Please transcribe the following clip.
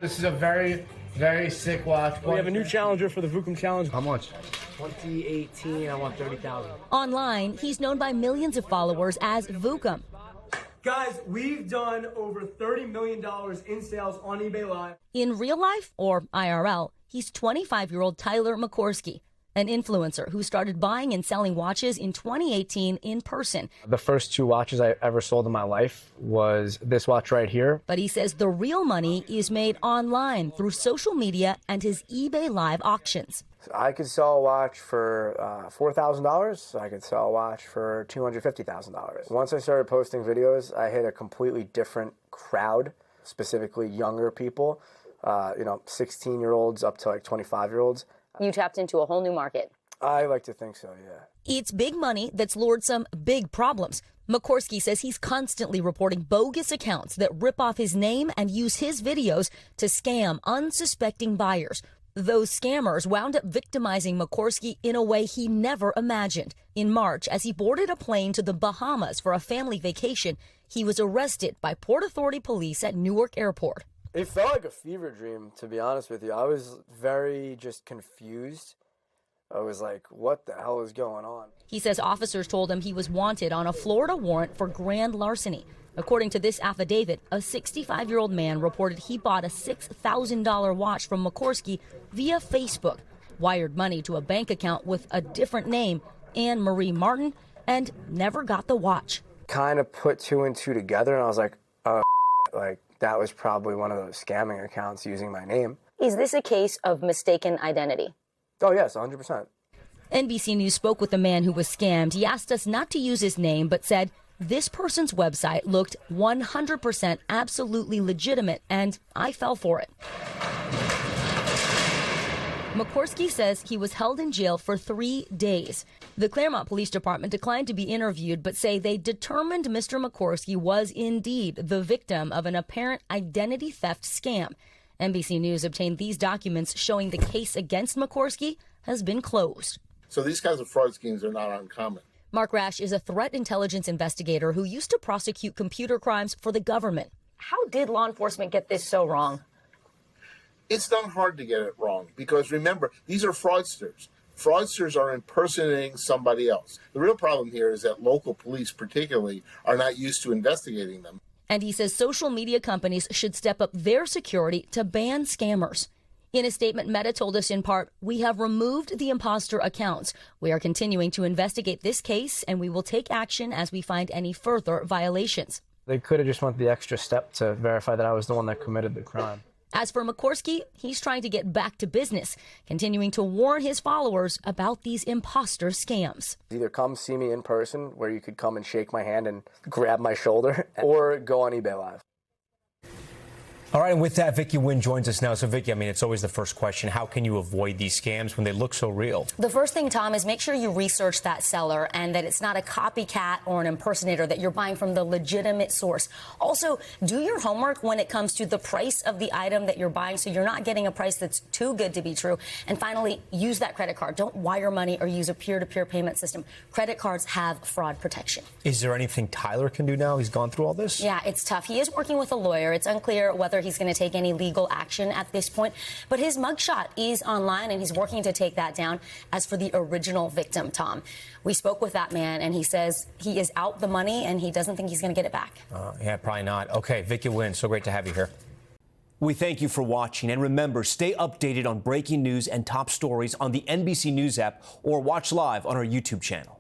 This is a very, very sick watch. We have a new challenger for the Vukum Challenge. How much? 2018, I want 30,000. Online, he's known by millions of followers as Vukum. Guys, we've done over $30 million in sales on eBay Live. In real life, or IRL, he's 25-year-old Tyler McCorsky, an influencer who started buying and selling watches in 2018 in person. The first 2 watches I ever sold in my life was this watch right here. But he says the real money is made online through social media and his eBay Live auctions. I could sell a watch for $4,000. I could sell a watch for $250,000. Once I started posting videos, I hit a completely different crowd, specifically younger people, 16-year-olds up to like 25-year-olds. You tapped into a whole new market. I like to think so, yeah. It's big money that's lured some big problems. McCorsky says he's constantly reporting bogus accounts that rip off his name and use his videos to scam unsuspecting buyers. Those scammers wound up victimizing McCorsky in a way he never imagined. In March, as he boarded a plane to the Bahamas for a family vacation, he was arrested by Port Authority police at Newark Airport. It felt like a fever dream, to be honest with you. I was very just confused. I was like, what the hell is going on? He says officers told him he was wanted on a Florida warrant for grand larceny. According to this affidavit, a 65-year-old man reported he bought a $6,000 watch from McCorsky via Facebook, wired money to a bank account with a different name, Anne Marie Martin, and never got the watch. Kind of put 2 and 2 together, and I was like, that was probably one of those scamming accounts using my name. Is this a case of mistaken identity? Oh, yes, 100%. NBC News spoke with the man who was scammed. He asked us not to use his name, but said this person's website looked 100% absolutely legitimate, and I fell for it. McCorsky says he was held in jail for 3 days. The Claremont Police Department declined to be interviewed, but say they determined Mr. McCorsky was indeed the victim of an apparent identity theft scam. NBC News obtained these documents showing the case against McCorsky has been closed. So these kinds of fraud schemes are not uncommon. Mark Rash is a threat intelligence investigator who used to prosecute computer crimes for the government. How did law enforcement get this so wrong? It's not hard to get it wrong because, remember, these are fraudsters. Fraudsters are impersonating somebody else. The real problem here is that local police particularly are not used to investigating them. And he says social media companies should step up their security to ban scammers. In a statement, Meta told us in part, we have removed the imposter accounts. We are continuing to investigate this case, and we will take action as we find any further violations. They could have just went the extra step to verify that I was the one that committed the crime. As for McCorsky, he's trying to get back to business, continuing to warn his followers about these imposter scams. Either come see me in person, where you could come and shake my hand and grab my shoulder, or go on eBay Live. All right, and with that, Vicky Nguyen joins us now. So, Vicky, it's always the first question. How can you avoid these scams when they look so real? The first thing, Tom, is make sure you research that seller and that it's not a copycat or an impersonator, that you're buying from the legitimate source. Also, do your homework when it comes to the price of the item that you're buying so you're not getting a price that's too good to be true. And finally, use that credit card. Don't wire money or use a peer-to-peer payment system. Credit cards have fraud protection. Is there anything Tyler can do now? He's gone through all this? Yeah, it's tough. He is working with a lawyer. It's unclear whether he's going to take any legal action at this point, but his mugshot is online and he's working to take that down. As for the original victim, Tom, we spoke with that man and he says he is out the money and he doesn't think he's going to get it back. Yeah, probably not. Okay, Vicky Nguyen, so great to have you here. We thank you for watching, and remember, stay updated on breaking news and top stories on the NBC News app or watch live on our YouTube channel.